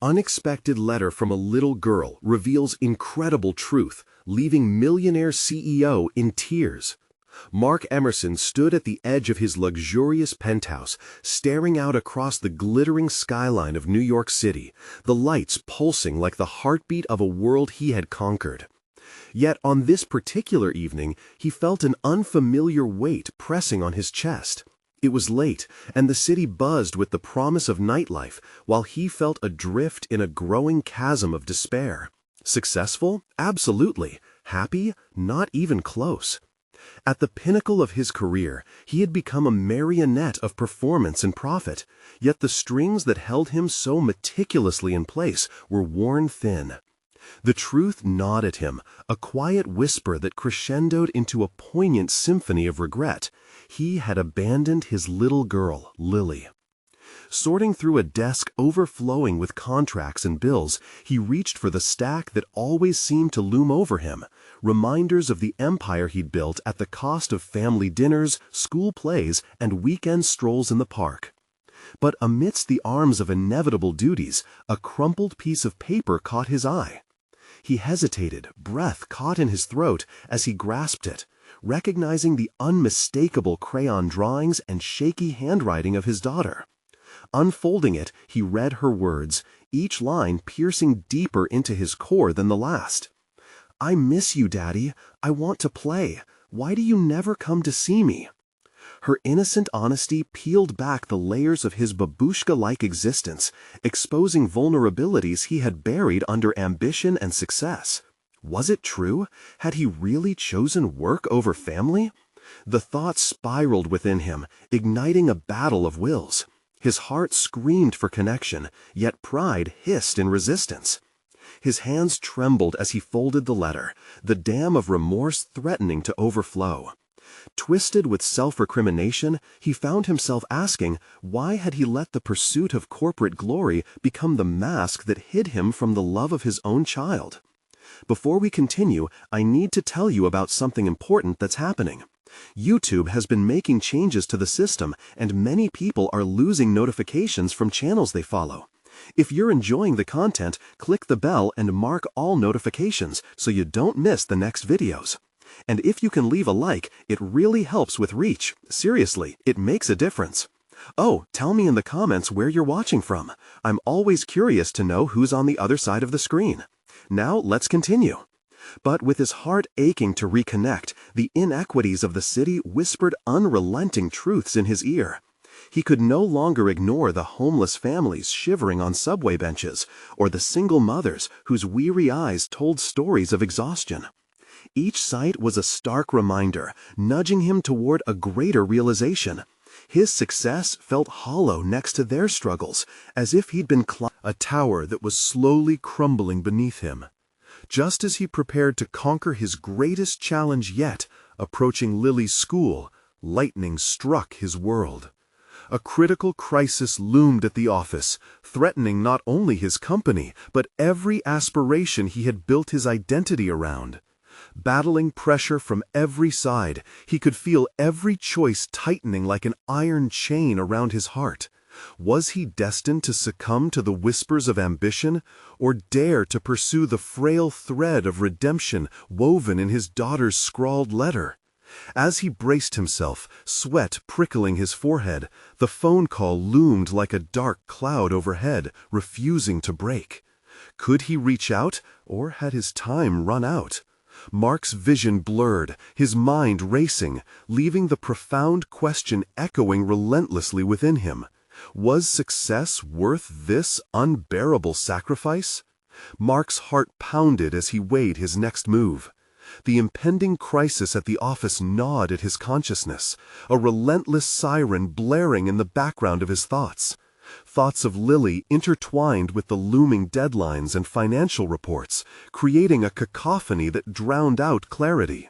Unexpected letter from a little girl reveals incredible truth, leaving Millionaire CEO in tears. Mark Emerson stood at the edge of his luxurious penthouse, staring out across the glittering skyline of New York City, the lights pulsing like the heartbeat of a world he had conquered. Yet on this particular evening, he felt an unfamiliar weight pressing on his chest. It was late, and the city buzzed with the promise of nightlife, while he felt adrift in a growing chasm of despair. Successful? Absolutely. Happy? Not even close. At the pinnacle of his career, he had become a marionette of performance and profit, yet the strings that held him so meticulously in place were worn thin. The truth gnawed at him, a quiet whisper that crescendoed into a poignant symphony of regret. He had abandoned his little girl, Lily. Sorting through a desk overflowing with contracts and bills, he reached for the stack that always seemed to loom over him, reminders of the empire he'd built at the cost of family dinners, school plays, and weekend strolls in the park. But amidst the arms of inevitable duties, a crumpled piece of paper caught his eye. He hesitated, breath caught in his throat as he grasped it, recognizing the unmistakable crayon drawings and shaky handwriting of his daughter. Unfolding it, he read her words, each line piercing deeper into his core than the last. "I miss you, Daddy. I want to play. Why do you never come to see me?" Her innocent honesty peeled back the layers of his babushka-like existence, exposing vulnerabilities he had buried under ambition and success. Was it true? Had he really chosen work over family? The thought spiraled within him, igniting a battle of wills. His heart screamed for connection, yet pride hissed in resistance. His hands trembled as he folded the letter, the dam of remorse threatening to overflow. Twisted with self-recrimination, he found himself asking, why had he let the pursuit of corporate glory become the mask that hid him from the love of his own child? Before we continue, I need to tell you about something important that's happening. YouTube has been making changes to the system, and many people are losing notifications from channels they follow. If you're enjoying the content, click the bell and mark all notifications so you don't miss the next videos. And if you can leave a like, it really helps with reach. Seriously, it makes a difference. Oh, tell me in the comments where you're watching from. I'm always curious to know who's on the other side of the screen. Now let's continue. But with his heart aching to reconnect, the inequities of the city whispered unrelenting truths in his ear. He could no longer ignore the homeless families shivering on subway benches, or the single mothers whose weary eyes told stories of exhaustion. Each sight was a stark reminder, nudging him toward a greater realization. His success felt hollow next to their struggles, as if he'd been climbing a tower that was slowly crumbling beneath him. Just as he prepared to conquer his greatest challenge yet, approaching Lily's school, lightning struck his world. A critical crisis loomed at the office, threatening not only his company, but every aspiration he had built his identity around. Battling pressure from every side, he could feel every choice tightening like an iron chain around his heart. Was he destined to succumb to the whispers of ambition, or dare to pursue the frail thread of redemption woven in his daughter's scrawled letter? As he braced himself, sweat prickling his forehead, the phone call loomed like a dark cloud overhead, refusing to break. Could he reach out, or had his time run out? Mark's vision blurred, his mind racing, leaving the profound question echoing relentlessly within him. Was success worth this unbearable sacrifice? Mark's heart pounded as he weighed his next move. The impending crisis at the office gnawed at his consciousness, a relentless siren blaring in the background of his thoughts. Thoughts of Lily intertwined with the looming deadlines and financial reports, creating a cacophony that drowned out clarity.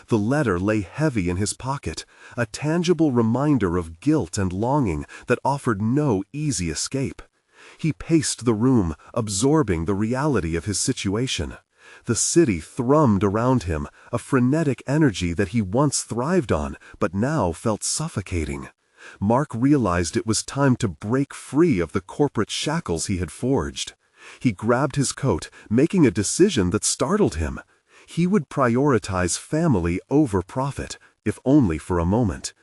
The letter lay heavy in his pocket, a tangible reminder of guilt and longing that offered no easy escape. He paced the room, absorbing the reality of his situation. The city thrummed around him, a frenetic energy that he once thrived on, but now felt suffocating. Mark realized it was time to break free of the corporate shackles he had forged. He grabbed his coat, making a decision that startled him. He would prioritize family over profit, if only for a moment.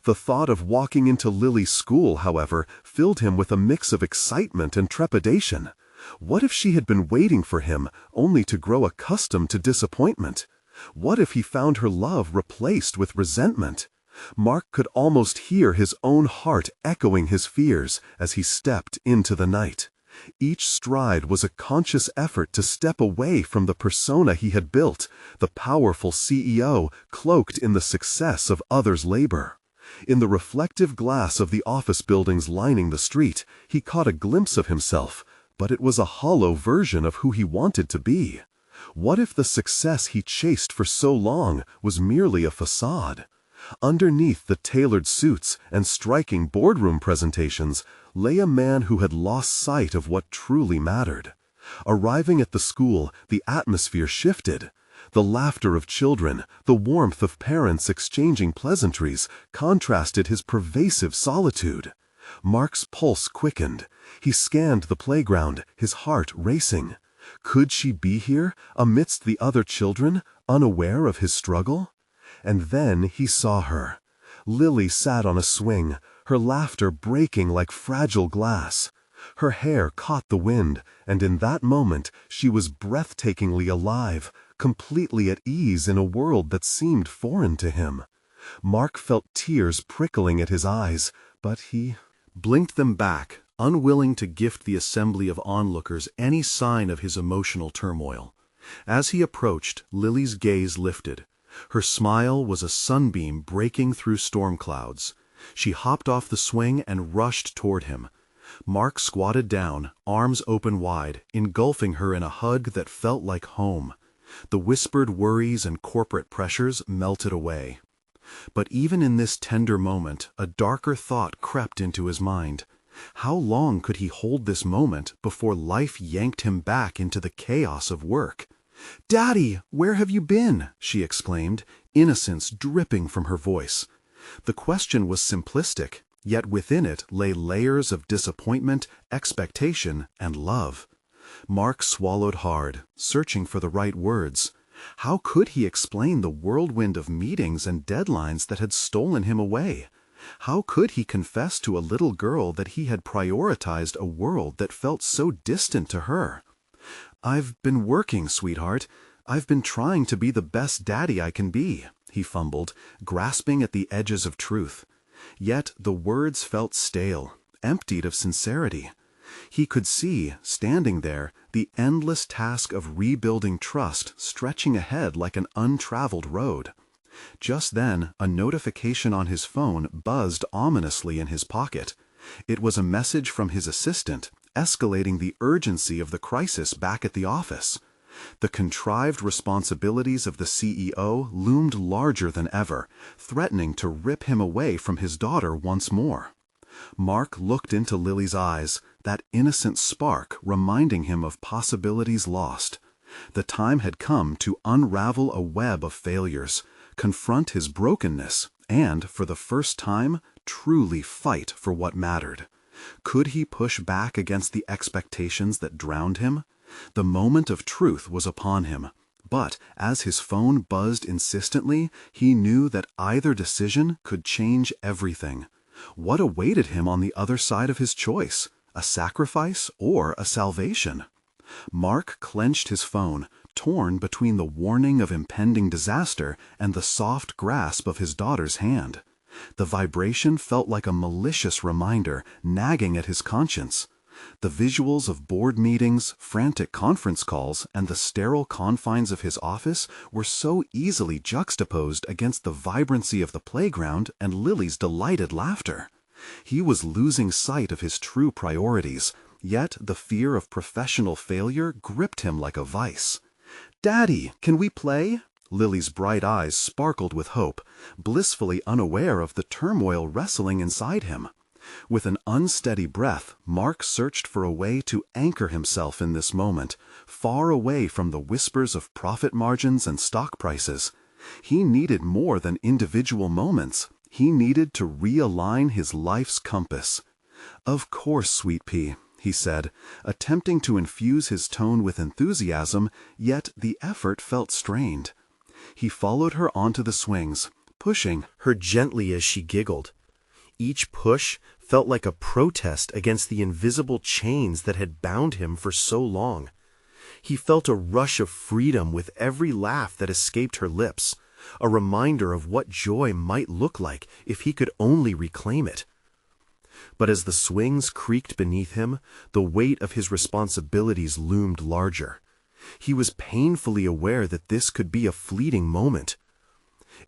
The thought of walking into Lily's school, however, filled him with a mix of excitement and trepidation. What if she had been waiting for him, only to grow accustomed to disappointment? What if he found her love replaced with resentment? Mark could almost hear his own heart echoing his fears as he stepped into the night. Each stride was a conscious effort to step away from the persona he had built, the powerful CEO cloaked in the success of others' labor. In the reflective glass of the office buildings lining the street, he caught a glimpse of himself, but it was a hollow version of who he wanted to be. What if the success he chased for so long was merely a facade? Underneath the tailored suits and striking boardroom presentations lay a man who had lost sight of what truly mattered. Arriving at the school, the atmosphere shifted. The laughter of children, the warmth of parents exchanging pleasantries, contrasted his pervasive solitude. Mark's pulse quickened. He scanned the playground, his heart racing. Could she be here, amidst the other children, unaware of his struggle? And then he saw her. Lily sat on a swing, her laughter breaking like fragile glass. Her hair caught the wind, and in that moment she was breathtakingly alive, completely at ease in a world that seemed foreign to him. Mark felt tears prickling at his eyes, but he blinked them back, unwilling to gift the assembly of onlookers any sign of his emotional turmoil. As he approached, Lily's gaze lifted. Her smile was a sunbeam breaking through storm clouds. She hopped off the swing and rushed toward him. Mark squatted down, arms open wide, engulfing her in a hug that felt like home. The whispered worries and corporate pressures melted away. But even in this tender moment, a darker thought crept into his mind. How long could he hold this moment before life yanked him back into the chaos of work? "Daddy, where have you been?" she exclaimed, innocence dripping from her voice. The question was simplistic, yet within it lay layers of disappointment, expectation, and love. Mark swallowed hard, searching for the right words. How could he explain the whirlwind of meetings and deadlines that had stolen him away? How could he confess to a little girl that he had prioritized a world that felt so distant to her? "I've been working, sweetheart. I've been trying to be the best daddy I can be," he fumbled, grasping at the edges of truth. Yet the words felt stale, emptied of sincerity. He could see, standing there, the endless task of rebuilding trust stretching ahead like an untraveled road. Just then, a notification on his phone buzzed ominously in his pocket. It was a message from his assistant, escalating the urgency of the crisis back at the office. The contrived responsibilities of the CEO loomed larger than ever, threatening to rip him away from his daughter once more. Mark looked into Lily's eyes, that innocent spark reminding him of possibilities lost. The time had come to unravel a web of failures, confront his brokenness, and, for the first time, truly fight for what mattered. Could he push back against the expectations that drowned him? The moment of truth was upon him, but as his phone buzzed insistently, he knew that either decision could change everything. What awaited him on the other side of his choice? A sacrifice or a salvation? Mark clenched his phone, torn between the warning of impending disaster and the soft grasp of his daughter's hand. The vibration felt like a malicious reminder, nagging at his conscience. The visuals of board meetings, frantic conference calls, and the sterile confines of his office were so easily juxtaposed against the vibrancy of the playground and Lily's delighted laughter. He was losing sight of his true priorities, yet the fear of professional failure gripped him like a vice. "Daddy, can we play?" Lily's bright eyes sparkled with hope, blissfully unaware of the turmoil wrestling inside him. With an unsteady breath, Mark searched for a way to anchor himself in this moment, far away from the whispers of profit margins and stock prices. He needed more than individual moments. He needed to realign his life's compass. "Of course, sweet pea," he said, attempting to infuse his tone with enthusiasm, yet the effort felt strained. He followed her onto the swings, pushing her gently as she giggled. Each push felt like a protest against the invisible chains that had bound him for so long. He felt a rush of freedom with every laugh that escaped her lips, a reminder of what joy might look like if he could only reclaim it. But as the swings creaked beneath him, the weight of his responsibilities loomed larger. He was painfully aware that this could be a fleeting moment.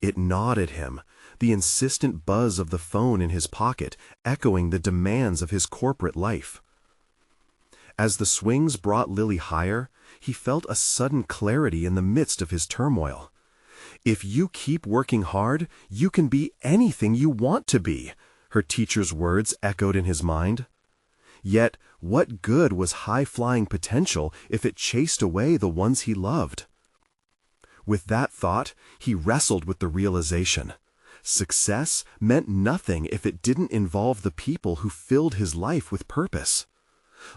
It gnawed at him, the insistent buzz of the phone in his pocket echoing the demands of his corporate life. As the swings brought Lily higher, he felt a sudden clarity in the midst of his turmoil. If you keep working hard, you can be anything you want to be, her teacher's words echoed in his mind. Yet, what good was high-flying potential if it chased away the ones he loved? With that thought, he wrestled with the realization. Success meant nothing if it didn't involve the people who filled his life with purpose.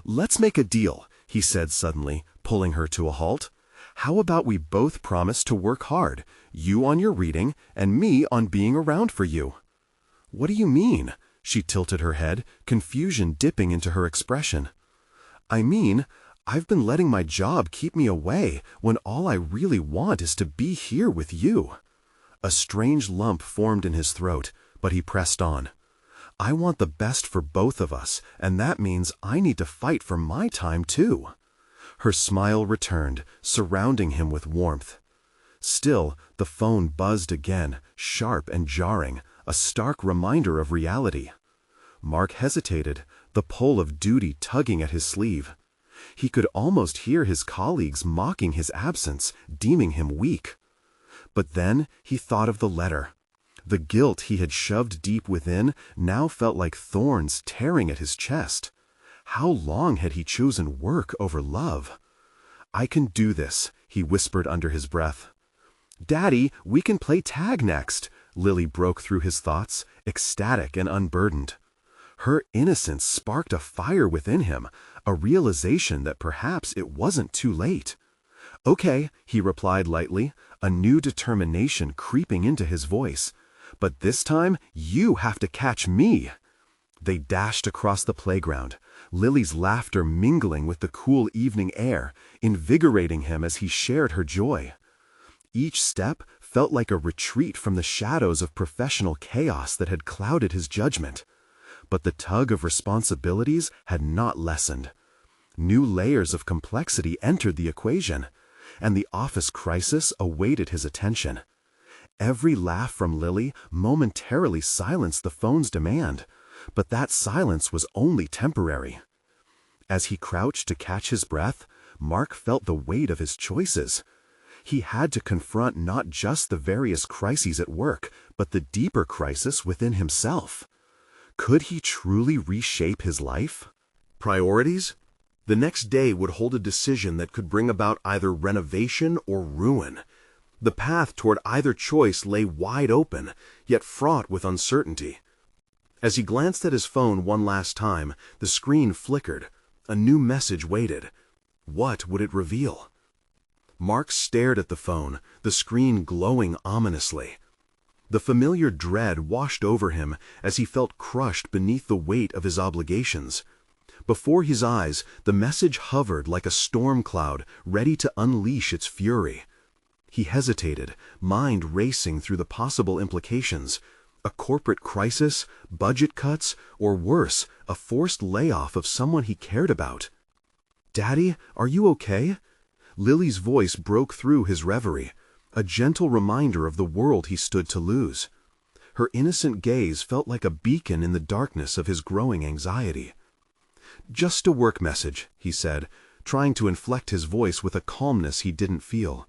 "Let's make a deal," he said suddenly, pulling her to a halt. "How about we both promise to work hard, you on your reading and me on being around for you?" "What do you mean?" She tilted her head, confusion dipping into her expression. "I mean, I've been letting my job keep me away when all I really want is to be here with you." A strange lump formed in his throat, but he pressed on. "I want the best for both of us, and that means I need to fight for my time too." Her smile returned, surrounding him with warmth. Still, the phone buzzed again, sharp and jarring, a stark reminder of reality. Mark hesitated, the pull of duty tugging at his sleeve. He could almost hear his colleagues mocking his absence, deeming him weak. But then he thought of the letter. The guilt he had shoved deep within now felt like thorns tearing at his chest. How long had he chosen work over love? "I can do this," he whispered under his breath. "Daddy, we can play tag next," Lily broke through his thoughts, ecstatic and unburdened. Her innocence sparked a fire within him, a realization that perhaps it wasn't too late. "Okay," he replied lightly, a new determination creeping into his voice. "But this time, you have to catch me." They dashed across the playground, Lily's laughter mingling with the cool evening air, invigorating him as he shared her joy. Each step felt like a retreat from the shadows of professional chaos that had clouded his judgment. But the tug of responsibilities had not lessened. New layers of complexity entered the equation, and the office crisis awaited his attention. Every laugh from Lily momentarily silenced the phone's demand, but that silence was only temporary. As he crouched to catch his breath, Mark felt the weight of his choices. He had to confront not just the various crises at work, but the deeper crisis within himself. Could he truly reshape his life? Priorities? The next day would hold a decision that could bring about either renovation or ruin. The path toward either choice lay wide open, yet fraught with uncertainty. As he glanced at his phone one last time, the screen flickered. A new message waited. What would it reveal? Mark stared at the phone, the screen glowing ominously. The familiar dread washed over him as he felt crushed beneath the weight of his obligations. Before his eyes, the message hovered like a storm cloud, ready to unleash its fury. He hesitated, mind racing through the possible implications. A corporate crisis, budget cuts, or worse, a forced layoff of someone he cared about. "Daddy, are you okay?" Lily's voice broke through his reverie, a gentle reminder of the world he stood to lose. Her innocent gaze felt like a beacon in the darkness of his growing anxiety. "Just a work message," he said, trying to inflect his voice with a calmness he didn't feel.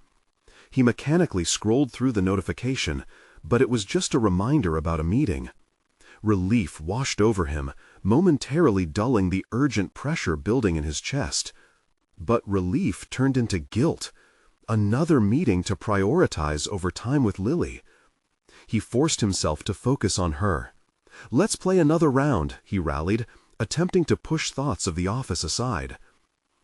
He mechanically scrolled through the notification, but it was just a reminder about a meeting. Relief washed over him, momentarily dulling the urgent pressure building in his chest. But relief turned into guilt. Another meeting to prioritize over time with Lily. He forced himself to focus on her. "Let's play another round," he rallied, attempting to push thoughts of the office aside.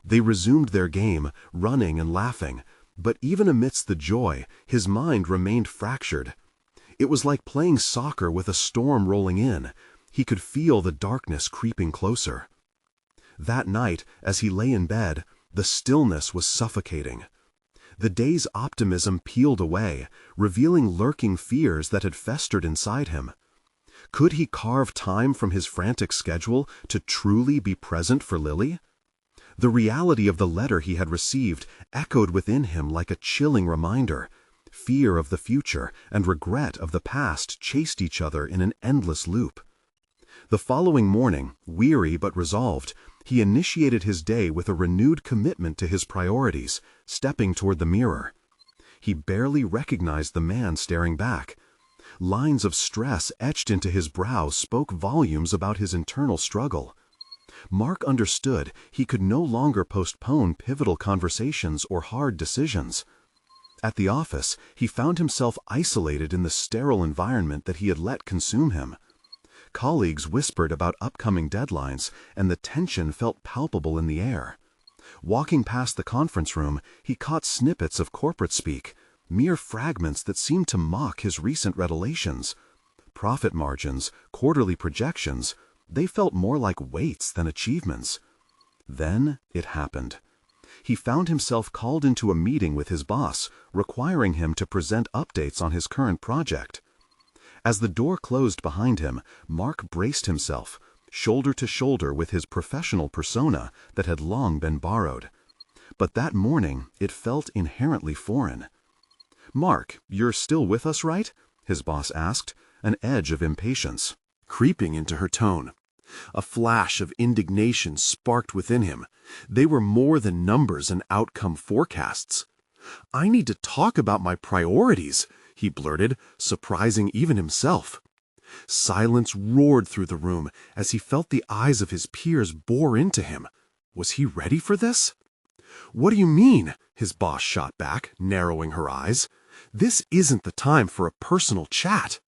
They resumed their game, running and laughing, but even amidst the joy, his mind remained fractured. It was like playing soccer with a storm rolling in. He could feel the darkness creeping closer. That night, as he lay in bed, the stillness was suffocating. The day's optimism peeled away, revealing lurking fears that had festered inside him. Could he carve time from his frantic schedule to truly be present for Lily? The reality of the letter he had received echoed within him like a chilling reminder. Fear of the future and regret of the past chased each other in an endless loop. The following morning, weary but resolved, he initiated his day with a renewed commitment to his priorities, stepping toward the mirror. He barely recognized the man staring back. Lines of stress etched into his brow spoke volumes about his internal struggle. Mark understood he could no longer postpone pivotal conversations or hard decisions. At the office, he found himself isolated in the sterile environment that he had let consume him. Colleagues whispered about upcoming deadlines, and the tension felt palpable in the air. Walking past the conference room, he caught snippets of corporate speak, mere fragments that seemed to mock his recent revelations. Profit margins, quarterly projections, they felt more like weights than achievements. Then it happened. He found himself called into a meeting with his boss, requiring him to present updates on his current project. As the door closed behind him, Mark braced himself, shoulder to shoulder with his professional persona that had long been borrowed. But that morning, it felt inherently foreign. "Mark, you're still with us, right?" his boss asked, an edge of impatience creeping into her tone. A flash of indignation sparked within him. They were more than numbers and outcome forecasts. "I need to talk about my priorities," he blurted, surprising even himself. Silence roared through the room as he felt the eyes of his peers bore into him. Was he ready for this? "What do you mean?" his boss shot back, narrowing her eyes. "This isn't the time for a personal chat."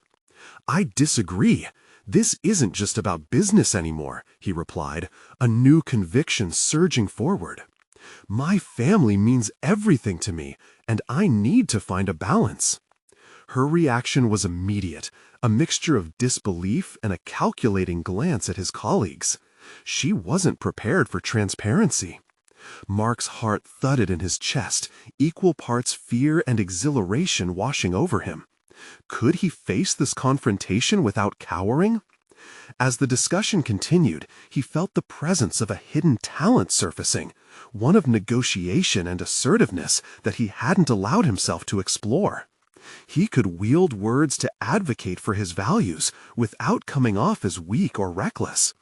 "I disagree. This isn't just about business anymore," he replied, a new conviction surging forward. "My family means everything to me, and I need to find a balance." Her reaction was immediate, a mixture of disbelief and a calculating glance at his colleagues. She wasn't prepared for transparency. Mark's heart thudded in his chest, equal parts fear and exhilaration washing over him. Could he face this confrontation without cowering? As the discussion continued, he felt the presence of a hidden talent surfacing, one of negotiation and assertiveness that he hadn't allowed himself to explore. He could wield words to advocate for his values without coming off as weak or reckless.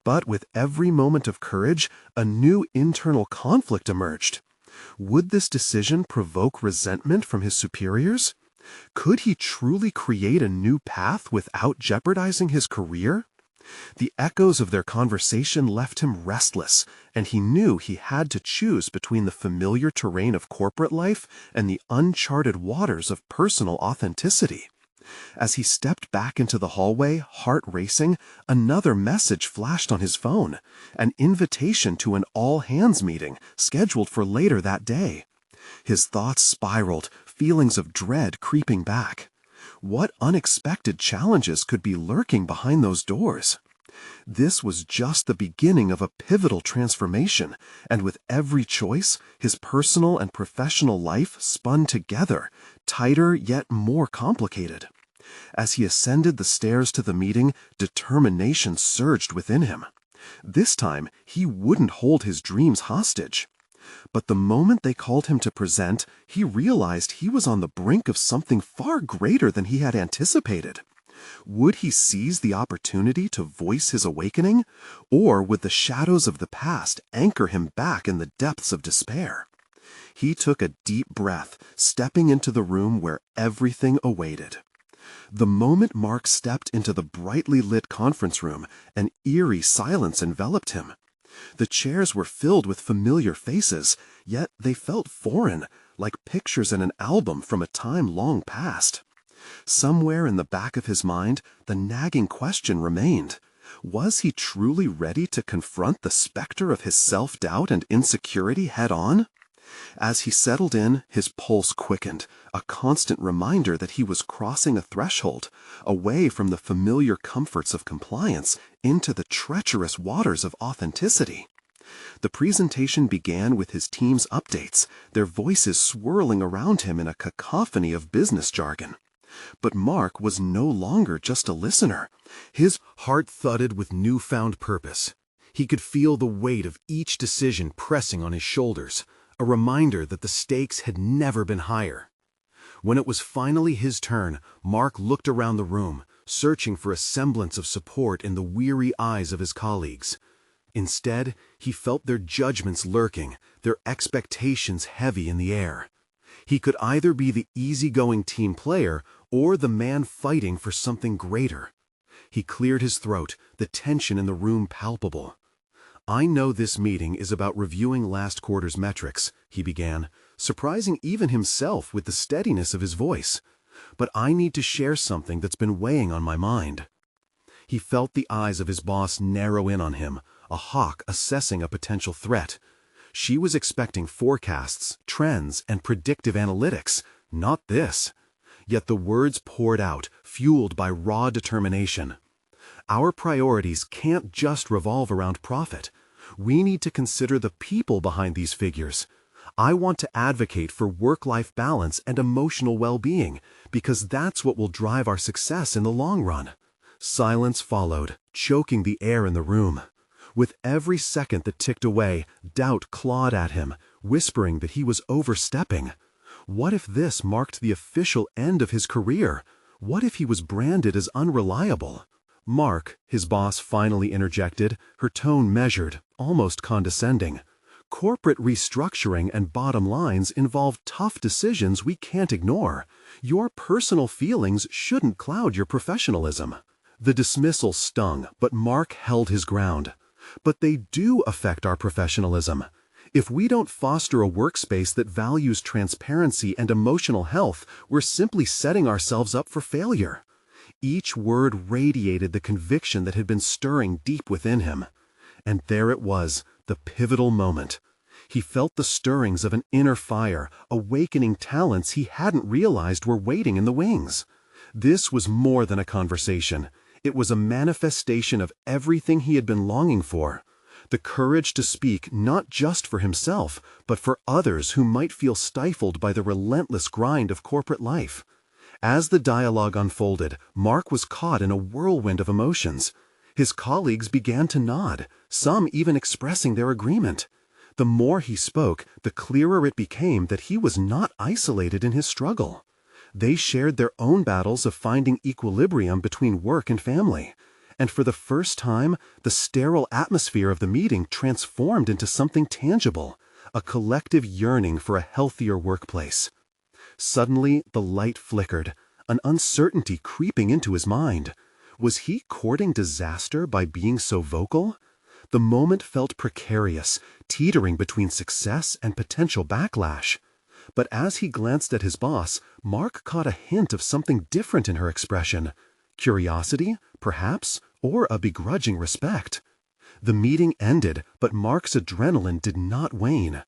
But with every moment of courage, a new internal conflict emerged. Would this decision provoke resentment from his superiors? Could he truly create a new path without jeopardizing his career? The echoes of their conversation left him restless, and he knew he had to choose between the familiar terrain of corporate life and the uncharted waters of personal authenticity. As he stepped back into the hallway, heart racing, another message flashed on his phone, an invitation to an all-hands meeting scheduled for later that day. His thoughts spiraled, feelings of dread creeping back. What unexpected challenges could be lurking behind those doors? This was just the beginning of a pivotal transformation, and with every choice, his personal and professional life spun together, tighter yet more complicated. As he ascended the stairs to the meeting, determination surged within him. This time, he wouldn't hold his dreams hostage. But the moment they called him to present, he realized he was on the brink of something far greater than he had anticipated. Would he seize the opportunity to voice his awakening, or would the shadows of the past anchor him back in the depths of despair? He took a deep breath, stepping into the room where everything awaited. The moment Mark stepped into the brightly lit conference room, an eerie silence enveloped him. The chairs were filled with familiar faces, yet they felt foreign, like pictures in an album from a time long past. Somewhere in the back of his mind, the nagging question remained. Was he truly ready to confront the specter of his self-doubt and insecurity head-on? As he settled in, his pulse quickened, a constant reminder that he was crossing a threshold, away from the familiar comforts of compliance into the treacherous waters of authenticity. The presentation began with his team's updates, their voices swirling around him in a cacophony of business jargon. But Mark was no longer just a listener. His heart thudded with newfound purpose. He could feel the weight of each decision pressing on his shoulders, a reminder that the stakes had never been higher. When it was finally his turn, Mark looked around the room, searching for a semblance of support in the weary eyes of his colleagues. Instead, he felt their judgments lurking, their expectations heavy in the air. He could either be the easygoing team player or the man fighting for something greater. He cleared his throat, the tension in the room palpable. "I know this meeting is about reviewing last quarter's metrics," he began, surprising even himself with the steadiness of his voice. "But I need to share something that's been weighing on my mind." He felt the eyes of his boss narrow in on him, a hawk assessing a potential threat. She was expecting forecasts, trends, and predictive analytics, not this. Yet the words poured out, fueled by raw determination. "Our priorities can't just revolve around profit. We need to consider the people behind these figures. I want to advocate for work-life balance and emotional well-being, because that's what will drive our success in the long run." Silence followed, choking the air in the room. With every second that ticked away, doubt clawed at him, whispering that he was overstepping. What if this marked the official end of his career? What if he was branded as unreliable? "Mark," his boss finally interjected, her tone measured, almost condescending. "Corporate restructuring and bottom lines involve tough decisions we can't ignore. Your personal feelings shouldn't cloud your professionalism." The dismissal stung, but Mark held his ground. "But they do affect our professionalism. If we don't foster a workspace that values transparency and emotional health, we're simply setting ourselves up for failure." Each word radiated the conviction that had been stirring deep within him. And there it was, the pivotal moment. He felt the stirrings of an inner fire, awakening talents he hadn't realized were waiting in the wings. This was more than a conversation. It was a manifestation of everything he had been longing for. The courage to speak not just for himself, but for others who might feel stifled by the relentless grind of corporate life. As the dialogue unfolded, Mark was caught in a whirlwind of emotions. His colleagues began to nod, some even expressing their agreement. The more he spoke, the clearer it became that he was not isolated in his struggle. They shared their own battles of finding equilibrium between work and family. And for the first time, the sterile atmosphere of the meeting transformed into something tangible, a collective yearning for a healthier workplace. Suddenly, the light flickered, an uncertainty creeping into his mind. Was he courting disaster by being so vocal? The moment felt precarious, teetering between success and potential backlash. But as he glanced at his boss, Mark caught a hint of something different in her expression. Curiosity, perhaps, or a begrudging respect. The meeting ended, but Mark's adrenaline did not wane.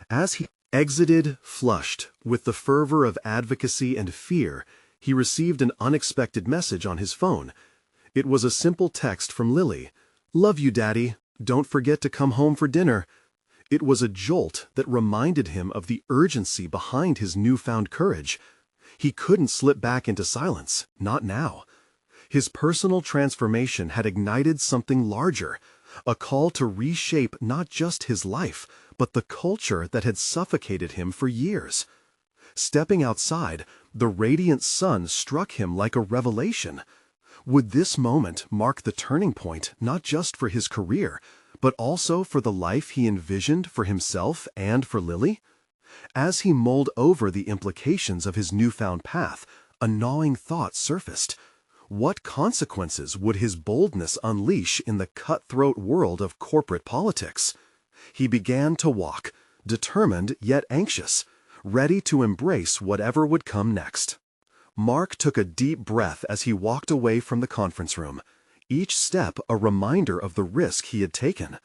As he exited, flushed, with the fervor of advocacy and fear, he received an unexpected message on his phone. It was a simple text from Lily. "Love you, Daddy. Don't forget to come home for dinner." It was a jolt that reminded him of the urgency behind his newfound courage. He couldn't slip back into silence, not now. His personal transformation had ignited something larger, a call to reshape not just his life, but the culture that had suffocated him for years. Stepping outside, the radiant sun struck him like a revelation. Would this moment mark the turning point not just for his career, but also for the life he envisioned for himself and for Lily? As he mulled over the implications of his newfound path, a gnawing thought surfaced. What consequences would his boldness unleash in the cutthroat world of corporate politics? He began to walk, determined yet anxious, ready to embrace whatever would come next. Mark took a deep breath as he walked away from the conference room. each step a reminder of the risk he had taken.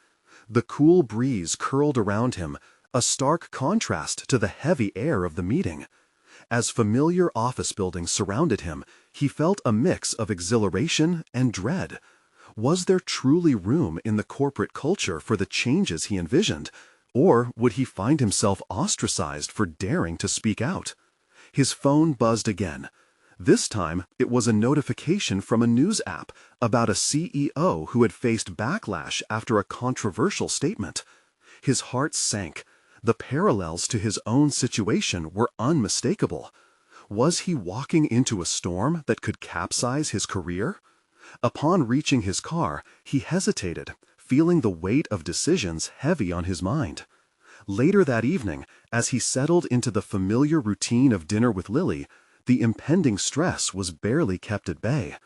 The cool breeze curled around him, a stark contrast to the heavy air of the meeting. As familiar office buildings surrounded him, he felt a mix of exhilaration and dread. Was there truly room in the corporate culture for the changes he envisioned, or would he find himself ostracized for daring to speak out? His phone buzzed again. This time, it was a notification from a news app about a CEO who had faced backlash after a controversial statement. His heart sank. The parallels to his own situation were unmistakable. Was he walking into a storm that could capsize his career? Upon reaching his car, he hesitated, feeling the weight of decisions heavy on his mind. Later that evening, as he settled into the familiar routine of dinner with Lily, the impending stress was barely kept at bay.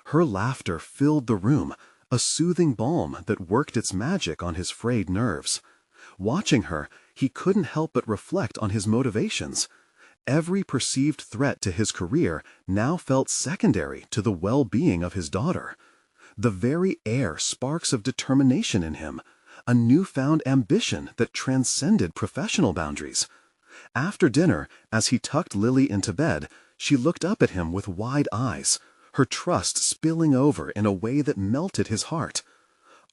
Her laughter filled the room, a soothing balm that worked its magic on his frayed nerves. Watching her, he couldn't help but reflect on his motivations. Every perceived threat to his career now felt secondary to the well-being of his daughter. The very air sparks of determination in him, a newfound ambition that transcended professional boundaries. After dinner, as he tucked Lily into bed, she looked up at him with wide eyes, her trust spilling over in a way that melted his heart.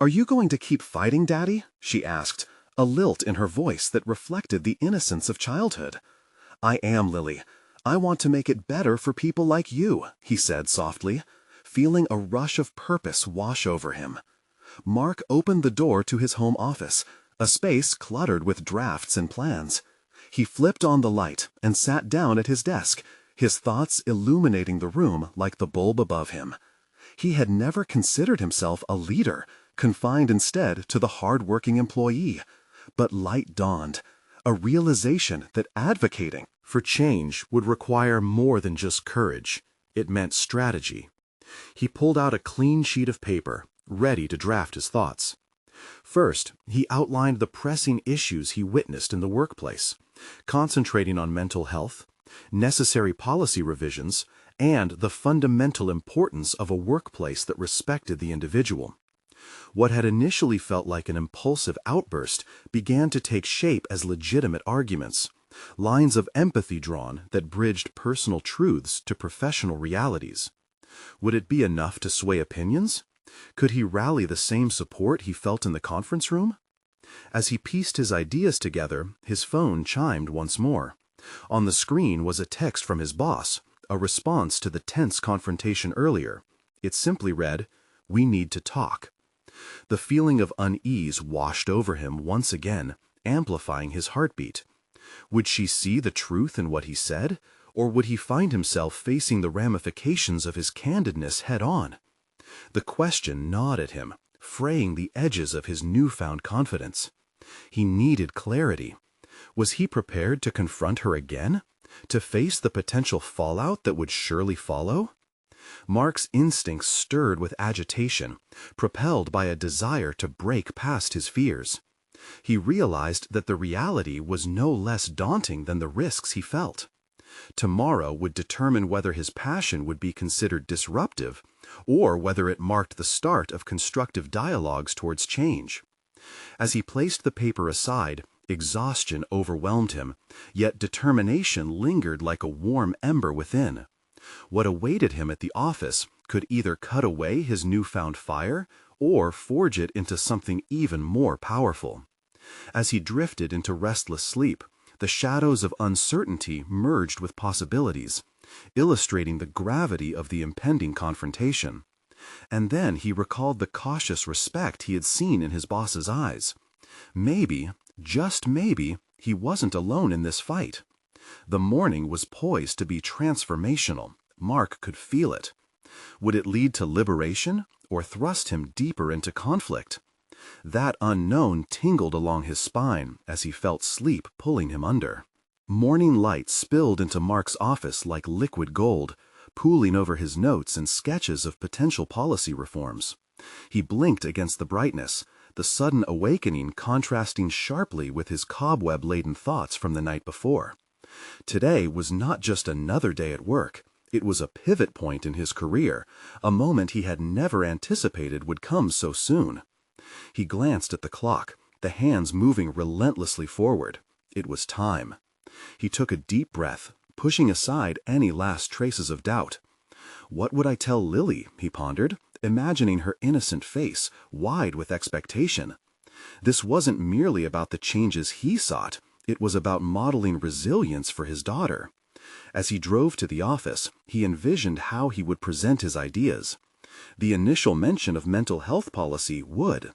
"Are you going to keep fighting, Daddy?" she asked, a lilt in her voice that reflected the innocence of childhood. "I am, Lily. I want to make it better for people like you," he said softly, feeling a rush of purpose wash over him. Mark opened the door to his home office, a space cluttered with drafts and plans. He flipped on the light and sat down at his desk, his thoughts illuminating the room like the bulb above him. He had never considered himself a leader, confined instead to the hard-working employee. But light dawned, a realization that advocating For change would require more than just courage. It meant strategy. He pulled out a clean sheet of paper, ready to draft his thoughts. First, he outlined the pressing issues he witnessed in the workplace, concentrating on mental health, necessary policy revisions, and the fundamental importance of a workplace that respected the individual. What had initially felt like an impulsive outburst began to take shape as legitimate arguments, lines of empathy drawn that bridged personal truths to professional realities. Would it be enough to sway opinions? Could he rally the same support he felt in the conference room? As he pieced his ideas together, his phone chimed once more. On the screen was a text from his boss, a response to the tense confrontation earlier. It simply read, "We need to talk." The feeling of unease washed over him once again, amplifying his heartbeat. Would she see the truth in what he said, or would he find himself facing the ramifications of his candidness head-on? The question gnawed at him, fraying the edges of his newfound confidence. He needed clarity. Was he prepared to confront her again? To face the potential fallout that would surely follow? Mark's instincts stirred with agitation, propelled by a desire to break past his fears. He realized that the reality was no less daunting than the risks he felt. Tomorrow would determine whether his passion would be considered disruptive, or whether it marked the start of constructive dialogues towards change. As he placed the paper aside, exhaustion overwhelmed him, yet determination lingered like a warm ember within. What awaited him at the office could either cut away his newfound fire or forge it into something even more powerful. As he drifted into restless sleep, the shadows of uncertainty merged with possibilities, illustrating the gravity of the impending confrontation. And then he recalled the cautious respect he had seen in his boss's eyes. Maybe, just maybe, he wasn't alone in this fight. The morning was poised to be transformational. Mark could feel it. Would it lead to liberation or thrust him deeper into conflict? That unknown tingled along his spine as he felt sleep pulling him under. Morning light spilled into Mark's office like liquid gold, pooling over his notes and sketches of potential policy reforms. He blinked against the brightness, the sudden awakening contrasting sharply with his cobweb-laden thoughts from the night before. Today was not just another day at work. It was a pivot point in his career, a moment he had never anticipated would come so soon. He glanced at the clock, the hands moving relentlessly forward. It was time. He took a deep breath, pushing aside any last traces of doubt. What would I tell Lily, he pondered, imagining her innocent face, wide with expectation. This wasn't merely about the changes he sought, it was about modeling resilience for his daughter. As he drove to the office, he envisioned how he would present his ideas. The initial mention of mental health policy would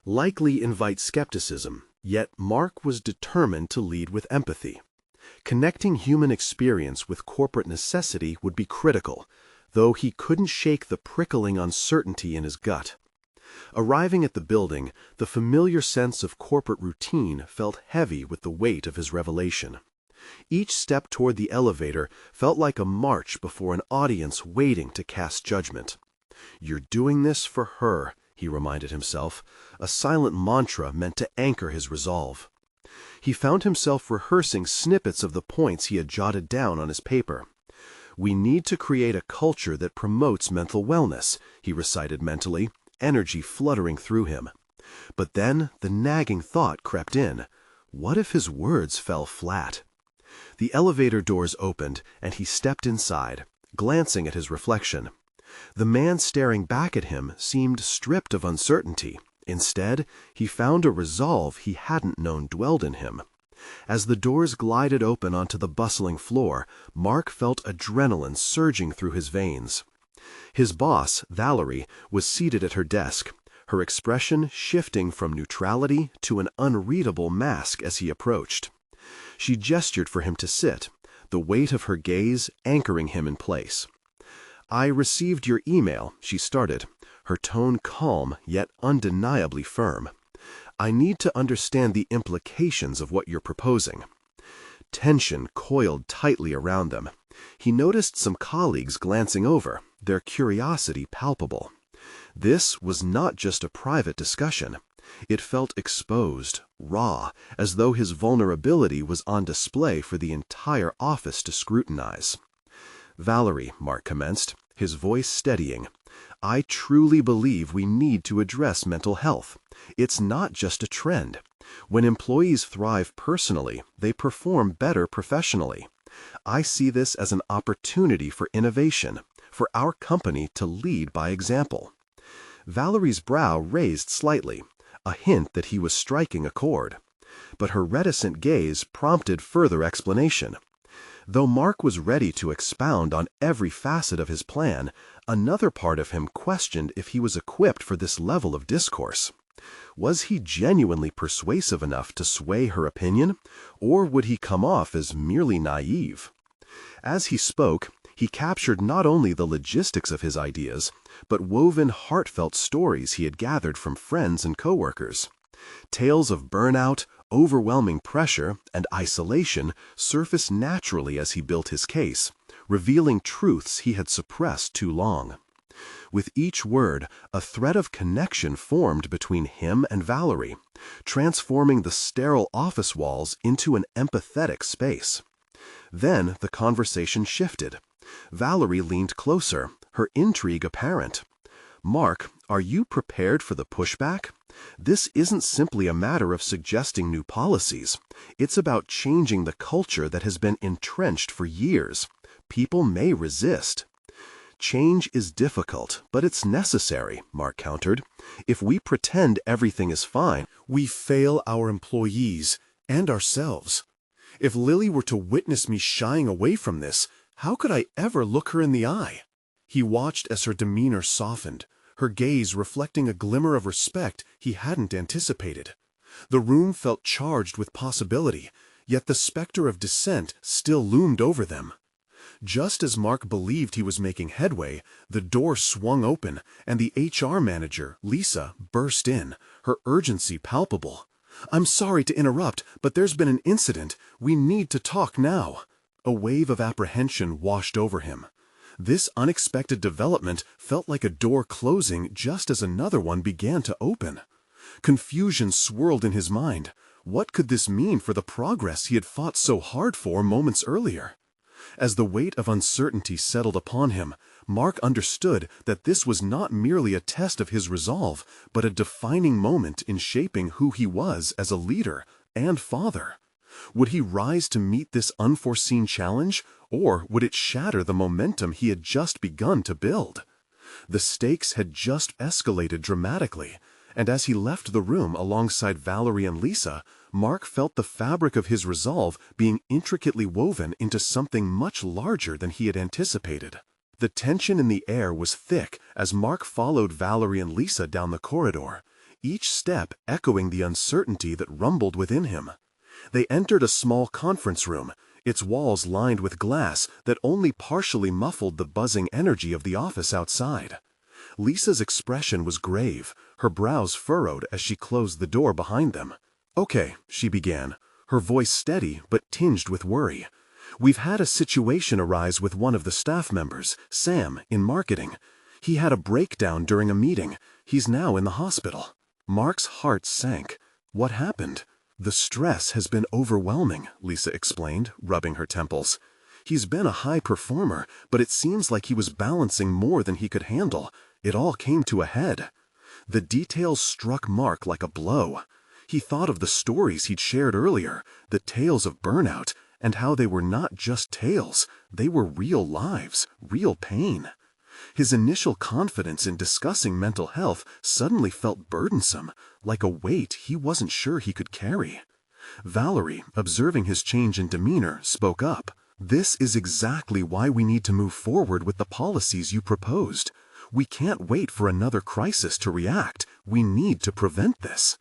likely invite skepticism, yet Mark was determined to lead with empathy. Connecting human experience with corporate necessity would be critical, though he couldn't shake the prickling uncertainty in his gut. Arriving at the building, the familiar sense of corporate routine felt heavy with the weight of his revelation. Each step toward the elevator felt like a march before an audience waiting to cast judgment. "You're doing this for her," he reminded himself, a silent mantra meant to anchor his resolve. He found himself rehearsing snippets of the points he had jotted down on his paper. "We need to create a culture that promotes mental wellness," he recited mentally, energy fluttering through him. But then the nagging thought crept in. What if his words fell flat? The elevator doors opened, and he stepped inside, glancing at his reflection. The man staring back at him seemed stripped of uncertainty. Instead, he found a resolve he hadn't known dwelled in him. As the doors glided open onto the bustling floor, Mark felt adrenaline surging through his veins. His boss, Valerie, was seated at her desk, her expression shifting from neutrality to an unreadable mask as he approached. She gestured for him to sit, the weight of her gaze anchoring him in place. "I received your email," she started, her tone calm yet undeniably firm. "I need to understand the implications of what you're proposing." Tension coiled tightly around them. He noticed some colleagues glancing over, their curiosity palpable. This was not just a private discussion. It felt exposed, raw, as though his vulnerability was on display for the entire office to scrutinize. "Valerie," Mark commenced, his voice steadying, "I truly believe we need to address mental health. It's not just a trend. When employees thrive personally, they perform better professionally. I see this as an opportunity for innovation, for our company to lead by example." Valerie's brow raised slightly, a hint that he was striking a chord. But her reticent gaze prompted further explanation. Though Mark was ready to expound on every facet of his plan, another part of him questioned if he was equipped for this level of discourse. Was he genuinely persuasive enough to sway her opinion, or would he come off as merely naive? As he spoke, he captured not only the logistics of his ideas, but woven heartfelt stories he had gathered from friends and coworkers. Tales of burnout, overwhelming pressure, and isolation surfaced naturally as he built his case, revealing truths he had suppressed too long. With each word, a thread of connection formed between him and Valerie, transforming the sterile office walls into an empathetic space. Then the conversation shifted. Valerie leaned closer, her intrigue apparent. "Mark, are you prepared for the pushback? This isn't simply a matter of suggesting new policies. It's about changing the culture that has been entrenched for years. People may resist." "Change is difficult, but it's necessary," Mark countered. "If we pretend everything is fine, we fail our employees and ourselves. If Lily were to witness me shying away from this, how could I ever look her in the eye?" He watched as her demeanor softened, her gaze reflecting a glimmer of respect he hadn't anticipated. The room felt charged with possibility, yet the specter of dissent still loomed over them. Just as Mark believed he was making headway, the door swung open, and the HR manager, Lisa, burst in, her urgency palpable. "I'm sorry to interrupt, but there's been an incident. We need to talk now." A wave of apprehension washed over him. This unexpected development felt like a door closing just as another one began to open. Confusion swirled in his mind. What could this mean for the progress he had fought so hard for moments earlier? As the weight of uncertainty settled upon him, Mark understood that this was not merely a test of his resolve, but a defining moment in shaping who he was as a leader and father. Would he rise to meet this unforeseen challenge, or would it shatter the momentum he had just begun to build? The stakes had just escalated dramatically, and as he left the room alongside Valerie and Lisa, Mark felt the fabric of his resolve being intricately woven into something much larger than he had anticipated. The tension in the air was thick as Mark followed Valerie and Lisa down the corridor, each step echoing the uncertainty that rumbled within him. They entered a small conference room, its walls lined with glass that only partially muffled the buzzing energy of the office outside. Lisa's expression was grave, her brows furrowed as she closed the door behind them. "Okay," she began, her voice steady but tinged with worry. "We've had a situation arise with one of the staff members, Sam, in marketing. He had a breakdown during a meeting. He's now in the hospital." Mark's heart sank. What happened? "The stress has been overwhelming," Lisa explained, rubbing her temples. "He's been a high performer, but it seems like he was balancing more than he could handle. It all came to a head." The details struck Mark like a blow. He thought of the stories he'd shared earlier, the tales of burnout, and how they were not just tales, they were real lives, real pain. His initial confidence in discussing mental health suddenly felt burdensome, like a weight he wasn't sure he could carry. Valerie, observing his change in demeanor, spoke up. "This is exactly why we need to move forward with the policies you proposed. We can't wait for another crisis to react. We need to prevent this."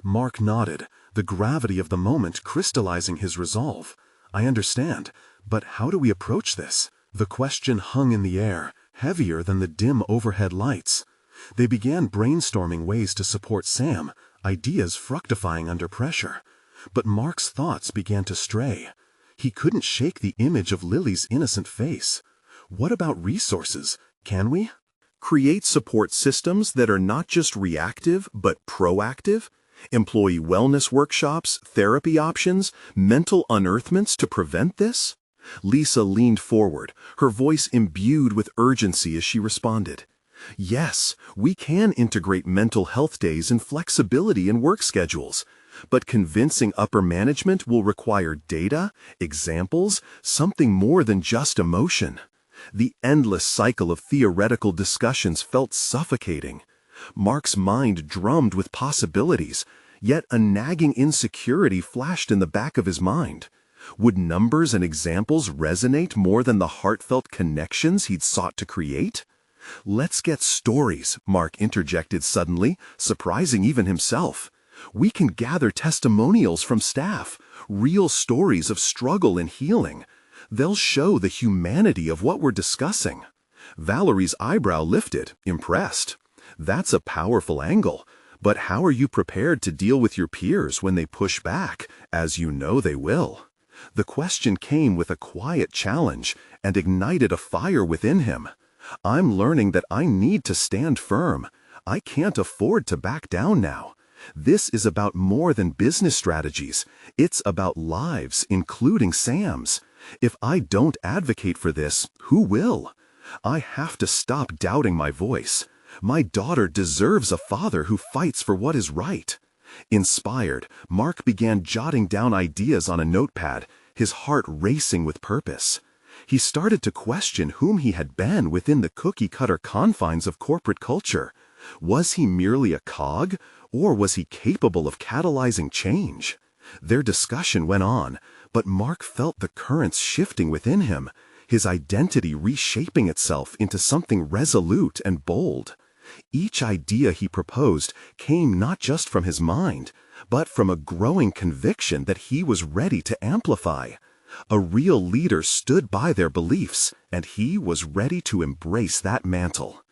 Mark nodded, the gravity of the moment crystallizing his resolve. "I understand, but how do we approach this?" The question hung in the air, heavier than the dim overhead lights. They began brainstorming ways to support Sam, ideas fructifying under pressure. But Mark's thoughts began to stray. He couldn't shake the image of Lily's innocent face. What about resources? Can we Create support systems that are not just reactive, but proactive? Employee wellness workshops, therapy options, mental unearthments to prevent this? Lisa leaned forward, her voice imbued with urgency as she responded. Yes, we can integrate mental health days and flexibility in work schedules, but convincing upper management will require data, examples, something more than just emotion. The endless cycle of theoretical discussions felt suffocating. Mark's mind drummed with possibilities, yet a nagging insecurity flashed in the back of his mind. Would numbers and examples resonate more than the heartfelt connections he'd sought to create? "Let's get stories," Mark interjected suddenly, surprising even himself. "We can gather testimonials from staff, real stories of struggle and healing. They'll show the humanity of what we're discussing." Valerie's eyebrow lifted, impressed. "That's a powerful angle, but how are you prepared to deal with your peers when they push back, as you know they will?" The question came with a quiet challenge and ignited a fire within him. "I'm learning that I need to stand firm. I can't afford to back down now. This is about more than business strategies. It's about lives, including Sam's. If I don't advocate for this, who will? I have to stop doubting my voice. My daughter deserves a father who fights for what is right." Inspired, Mark began jotting down ideas on a notepad, his heart racing with purpose. He started to question whom he had been within the cookie-cutter confines of corporate culture. Was he merely a cog, or was he capable of catalyzing change? Their discussion went on, but Mark felt the currents shifting within him, his identity reshaping itself into something resolute and bold. Each idea he proposed came not just from his mind, but from a growing conviction that he was ready to amplify. A real leader stood by their beliefs, and he was ready to embrace that mantle.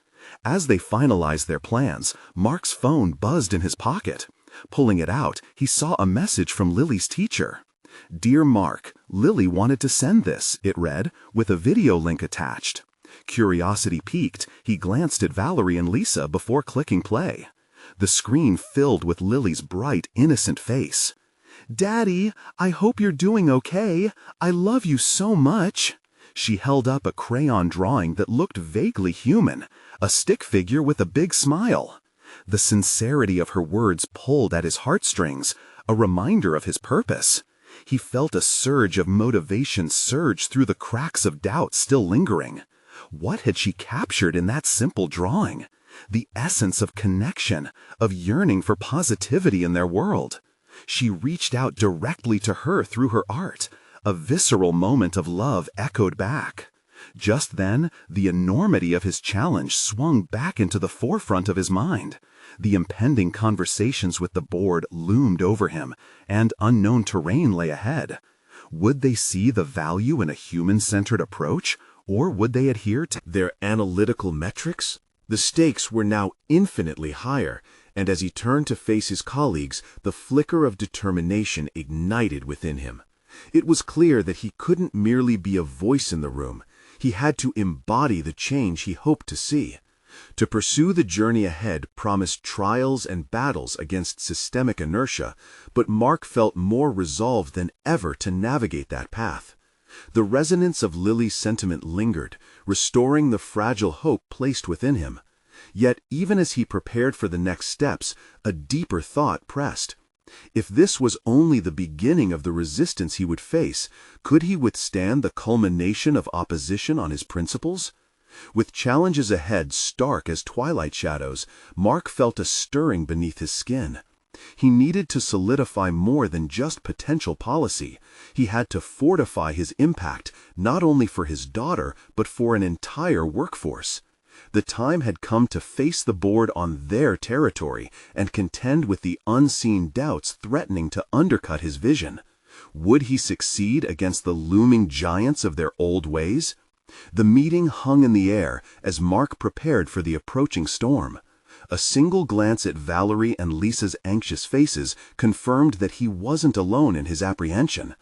As they finalized their plans, Mark's phone buzzed in his pocket. Pulling it out, he saw a message from Lily's teacher. "Dear Mark, Lily wanted to send this," it read, with a video link attached. Curiosity piqued, he glanced at Valerie and Lisa before clicking play. The screen filled with Lily's bright, innocent face. "Daddy, I hope you're doing okay. I love you so much." She held up a crayon drawing that looked vaguely human, a stick figure with a big smile. The sincerity of her words pulled at his heartstrings, a reminder of his purpose. He felt a surge of motivation surge through the cracks of doubt still lingering. What had she captured in that simple drawing? The essence of connection, of yearning for positivity in their world. She reached out directly to her through her art. A visceral moment of love echoed back. Just then, the enormity of his challenge swung back into the forefront of his mind. The impending conversations with the board loomed over him, and unknown terrain lay ahead. Would they see the value in a human-centered approach, or would they adhere to their analytical metrics? The stakes were now infinitely higher, and as he turned to face his colleagues, the flicker of determination ignited within him. It was clear that he couldn't merely be a voice in the room. He had to embody the change he hoped to see. To pursue the journey ahead promised trials and battles against systemic inertia, but Mark felt more resolved than ever to navigate that path. The resonance of Lily's sentiment lingered, restoring the fragile hope placed within him. Yet, even as he prepared for the next steps, a deeper thought pressed. If this was only the beginning of the resistance he would face, could he withstand the culmination of opposition on his principles? With challenges ahead stark as twilight shadows, Mark felt a stirring beneath his skin. He needed to solidify more than just potential policy. He had to fortify his impact, not only for his daughter, but for an entire workforce. The time had come to face the board on their territory and contend with the unseen doubts threatening to undercut his vision. Would he succeed against the looming giants of their old ways? The meeting hung in the air as Mark prepared for the approaching storm. A single glance at Valerie and Lisa's anxious faces confirmed that he wasn't alone in his apprehension.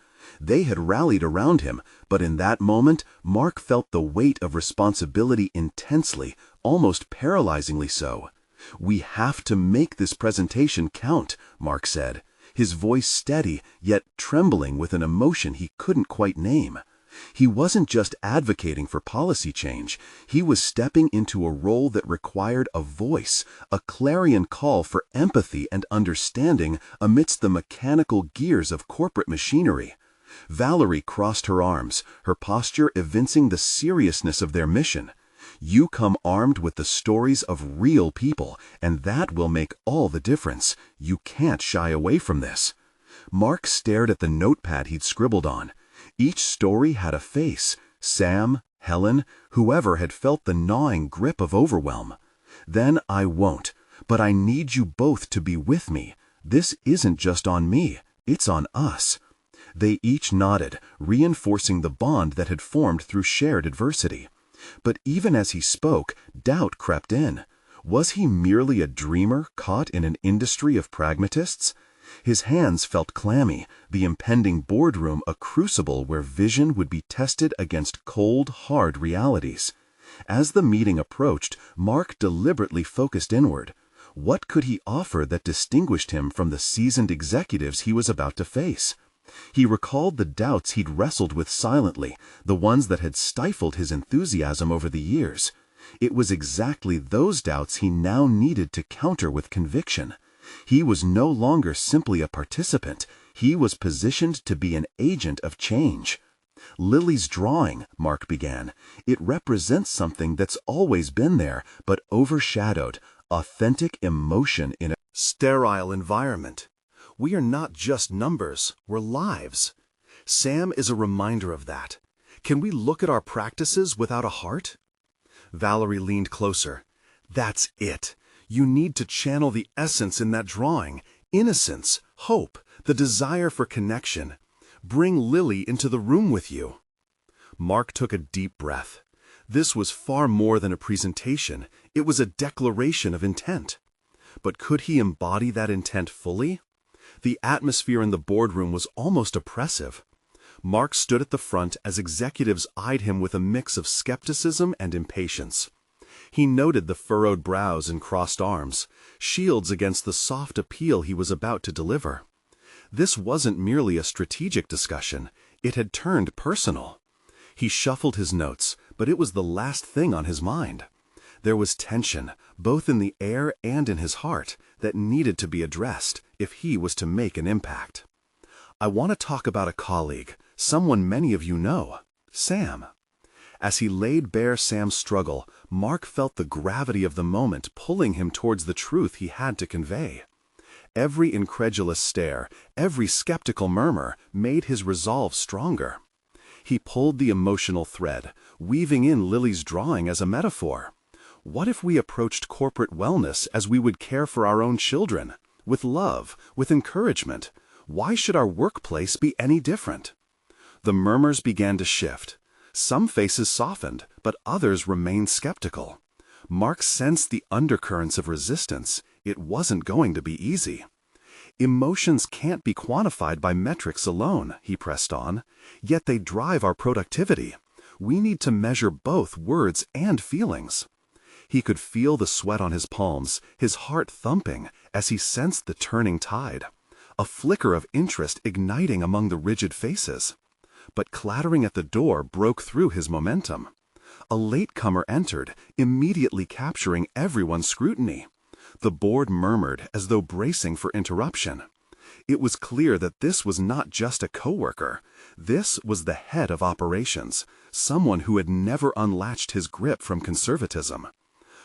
They had rallied around him, but in that moment, Mark felt the weight of responsibility intensely, almost paralyzingly so. "We have to make this presentation count," Mark said, his voice steady, yet trembling with an emotion he couldn't quite name. He wasn't just advocating for policy change, he was stepping into a role that required a voice, a clarion call for empathy and understanding amidst the mechanical gears of corporate machinery. Valerie crossed her arms, her posture evincing the seriousness of their mission. "You come armed with the stories of real people, and that will make all the difference. You can't shy away from this." Mark stared at the notepad he'd scribbled on. Each story had a face: Sam, Helen, whoever had felt the gnawing grip of overwhelm. "Then I won't, but I need you both to be with me. This isn't just on me, it's on us." They each nodded, reinforcing the bond that had formed through shared adversity. But even as he spoke, doubt crept in. Was he merely a dreamer caught in an industry of pragmatists? His hands felt clammy, the impending boardroom a crucible where vision would be tested against cold, hard realities. As the meeting approached, Mark deliberately focused inward. What could he offer that distinguished him from the seasoned executives he was about to face? He recalled the doubts he'd wrestled with silently, the ones that had stifled his enthusiasm over the years. It was exactly those doubts he now needed to counter with conviction. He was no longer simply a participant, he was positioned to be an agent of change. "Lily's drawing," Mark began. "It represents something that's always been there, but overshadowed, authentic emotion in a sterile environment. We are not just numbers, we're lives. Sam is a reminder of that. Can we look at our practices without a heart?" Valerie leaned closer. "That's it. You need to channel the essence in that drawing. Innocence, hope, the desire for connection. Bring Lily into the room with you." Mark took a deep breath. This was far more than a presentation. It was a declaration of intent. But could he embody that intent fully? The atmosphere in the boardroom was almost oppressive. Mark stood at the front as executives eyed him with a mix of skepticism and impatience. He noted the furrowed brows and crossed arms, shields against the soft appeal he was about to deliver. This wasn't merely a strategic discussion, it had turned personal. He shuffled his notes, but it was the last thing on his mind. There was tension, both in the air and in his heart, that needed to be addressed if he was to make an impact. I want to talk about a colleague, someone many of you know, Sam. As he laid bare Sam's struggle, Mark felt the gravity of the moment pulling him towards the truth he had to convey. Every incredulous stare, every skeptical murmur made his resolve stronger. He pulled the emotional thread, weaving in Lily's drawing as a metaphor. What if we approached corporate wellness as we would care for our own children, with love, with encouragement? Why should our workplace be any different? The murmurs began to shift. Some faces softened, but others remained skeptical. Mark sensed the undercurrents of resistance. It wasn't going to be easy. Emotions can't be quantified by metrics alone, he pressed on, yet they drive our productivity. We need to measure both words and feelings. He could feel the sweat on his palms, his heart thumping, as he sensed the turning tide, a flicker of interest igniting among the rigid faces. But clattering at the door broke through his momentum. A latecomer entered, immediately capturing everyone's scrutiny. The board murmured as though bracing for interruption. It was clear that this was not just a coworker. This was the head of operations, someone who had never unlatched his grip from conservatism.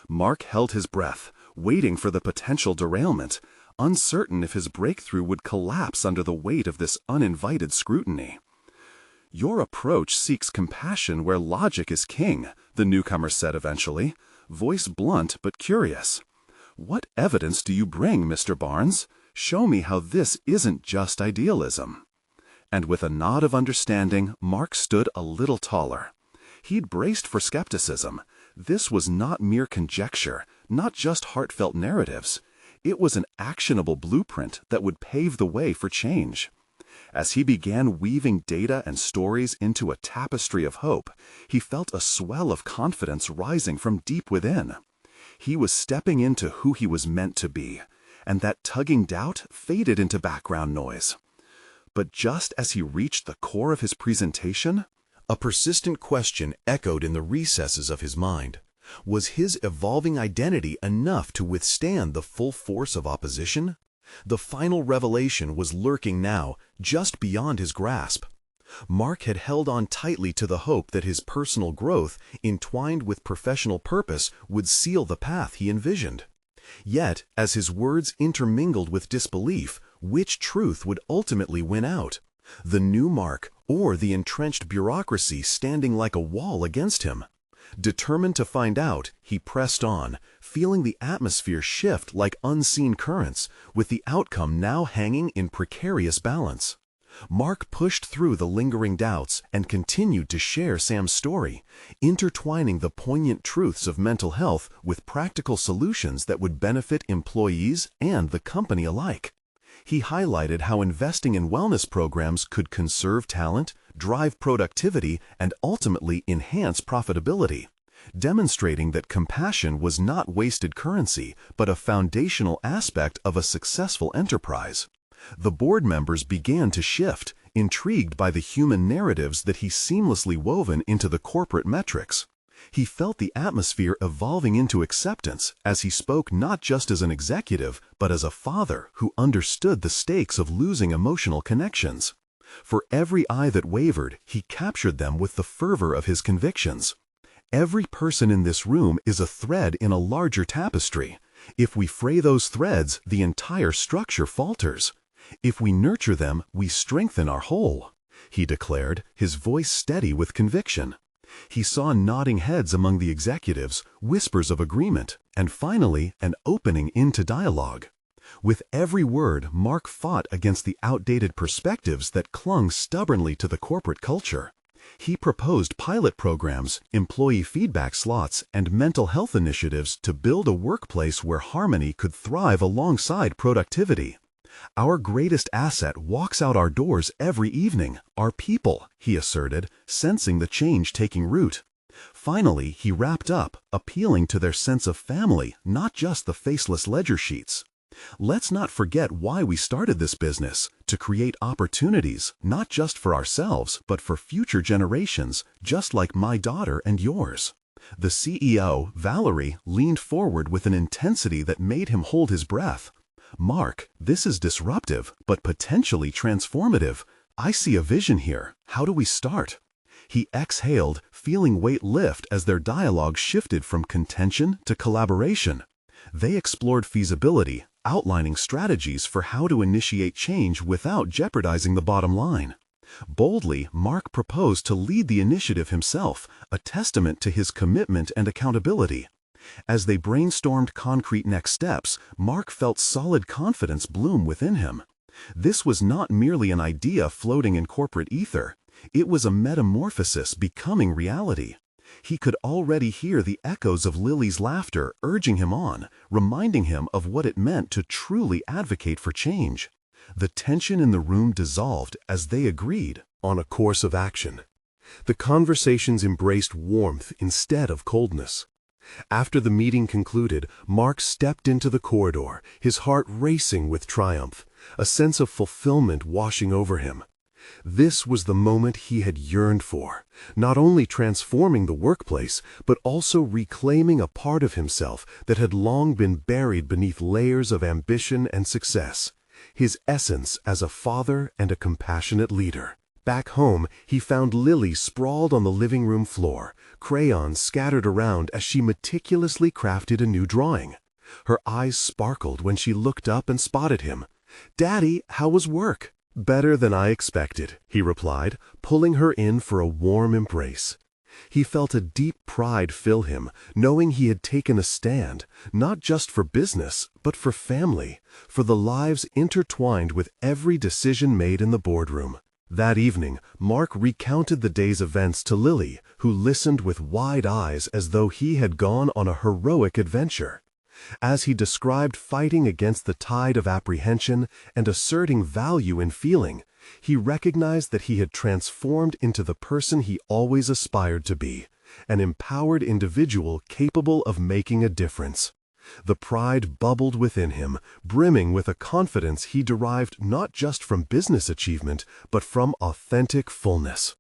Mark held his breath, waiting for the potential derailment, uncertain if his breakthrough would collapse under the weight of this uninvited scrutiny. "Your approach seeks compassion where logic is king," the newcomer said eventually, voice blunt but curious. "What evidence do you bring, Mr. Barnes? Show me how this isn't just idealism." And with a nod of understanding, Mark stood a little taller. He'd braced for skepticism. This was not mere conjecture, not just heartfelt narratives. It was an actionable blueprint that would pave the way for change. As he began weaving data and stories into a tapestry of hope, he felt a swell of confidence rising from deep within. He was stepping into who he was meant to be, and that tugging doubt faded into background noise. But just as he reached the core of his presentation, a persistent question echoed in the recesses of his mind. Was his evolving identity enough to withstand the full force of opposition? The final revelation was lurking now, just beyond his grasp. Mark had held on tightly to the hope that his personal growth, entwined with professional purpose, would seal the path he envisioned. Yet, as his words intermingled with disbelief, which truth would ultimately win out? The new Mark, or the entrenched bureaucracy standing like a wall against him? Determined to find out, he pressed on, feeling the atmosphere shift like unseen currents, with the outcome now hanging in precarious balance. Mark pushed through the lingering doubts and continued to share Sam's story, intertwining the poignant truths of mental health with practical solutions that would benefit employees and the company alike. He highlighted how investing in wellness programs could conserve talent, drive productivity, and ultimately enhance profitability, demonstrating that compassion was not wasted currency, but a foundational aspect of a successful enterprise. The board members began to shift, intrigued by the human narratives that he seamlessly woven into the corporate metrics. He felt the atmosphere evolving into acceptance as he spoke not just as an executive, but as a father who understood the stakes of losing emotional connections. For every eye that wavered, he captured them with the fervor of his convictions. Every person in this room is a thread in a larger tapestry. If we fray those threads, the entire structure falters. If we nurture them, we strengthen our whole, he declared, his voice steady with conviction. He saw nodding heads among the executives, whispers of agreement, and finally an opening into dialogue. With every word, Mark fought against the outdated perspectives that clung stubbornly to the corporate culture. He proposed pilot programs, employee feedback slots, and mental health initiatives to build a workplace where harmony could thrive alongside productivity. "Our greatest asset walks out our doors every evening, our people," he asserted, sensing the change taking root. Finally, he wrapped up, appealing to their sense of family, not just the faceless ledger sheets. Let's not forget why we started this business, to create opportunities, not just for ourselves, but for future generations, just like my daughter and yours. The CEO, Valerie, leaned forward with an intensity that made him hold his breath. Mark, this is disruptive, but potentially transformative. I see a vision here. How do we start? He exhaled, feeling weight lift as their dialogue shifted from contention to collaboration. They explored feasibility, outlining strategies for how to initiate change without jeopardizing the bottom line. Boldly, Mark proposed to lead the initiative himself, a testament to his commitment and accountability. As they brainstormed concrete next steps, Mark felt solid confidence bloom within him. This was not merely an idea floating in corporate ether. It was a metamorphosis becoming reality. He could already hear the echoes of Lily's laughter urging him on, reminding him of what it meant to truly advocate for change. The tension in the room dissolved as they agreed on a course of action. The conversations embraced warmth instead of coldness. After the meeting concluded, Mark stepped into the corridor, his heart racing with triumph, a sense of fulfillment washing over him. This was the moment he had yearned for, not only transforming the workplace, but also reclaiming a part of himself that had long been buried beneath layers of ambition and success, his essence as a father and a compassionate leader. Back home, he found Lily sprawled on the living room floor, crayons scattered around as she meticulously crafted a new drawing. Her eyes sparkled when she looked up and spotted him. "Daddy, how was work?" "Better than I expected," he replied, pulling her in for a warm embrace. He felt a deep pride fill him, knowing he had taken a stand, not just for business, but for family, for the lives intertwined with every decision made in the boardroom. That evening, Mark recounted the day's events to Lily, who listened with wide eyes as though he had gone on a heroic adventure. As he described fighting against the tide of apprehension and asserting value in feeling, he recognized that he had transformed into the person he always aspired to be, an empowered individual capable of making a difference. The pride bubbled within him, brimming with a confidence he derived not just from business achievement, but from authentic fullness.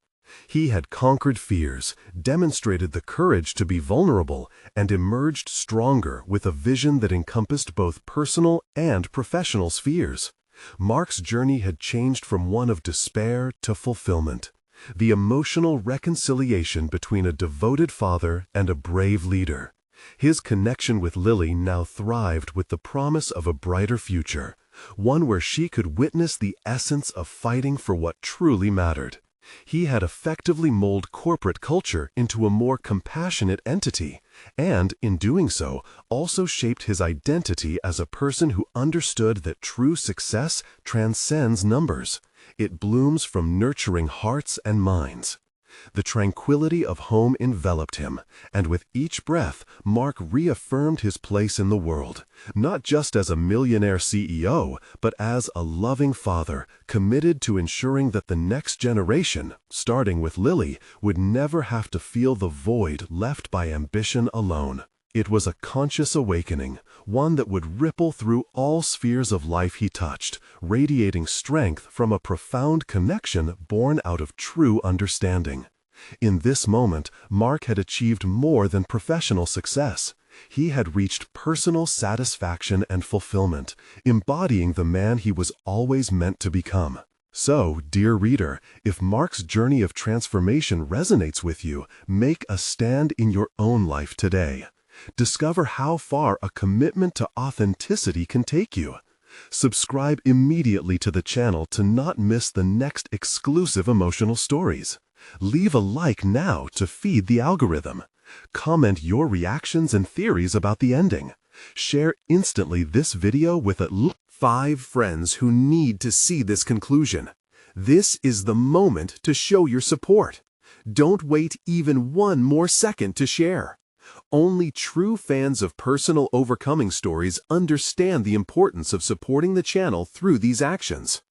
He had conquered fears, demonstrated the courage to be vulnerable, and emerged stronger with a vision that encompassed both personal and professional spheres. Mark's journey had changed from one of despair to fulfillment. The emotional reconciliation between a devoted father and a brave leader. His connection with Lily now thrived with the promise of a brighter future, one where she could witness the essence of fighting for what truly mattered. He had effectively molded corporate culture into a more compassionate entity, and, in doing so, also shaped his identity as a person who understood that true success transcends numbers. It blooms from nurturing hearts and minds. The tranquility of home enveloped him, and with each breath, Mark reaffirmed his place in the world, not just as a millionaire CEO, but as a loving father, committed to ensuring that the next generation, starting with Lily, would never have to feel the void left by ambition alone. It was a conscious awakening, one that would ripple through all spheres of life he touched, radiating strength from a profound connection born out of true understanding. In this moment, Mark had achieved more than professional success. He had reached personal satisfaction and fulfillment, embodying the man he was always meant to become. So, dear reader, if Mark's journey of transformation resonates with you, make a stand in your own life today. Discover how far a commitment to authenticity can take you. Subscribe immediately to the channel to not miss the next exclusive emotional stories. Leave a like now to feed the algorithm. Comment your reactions and theories about the ending. Share instantly this video with at least 5 friends who need to see this conclusion. This is the moment to show your support. Don't wait even one more second to share. Only true fans of personal overcoming stories understand the importance of supporting the channel through these actions.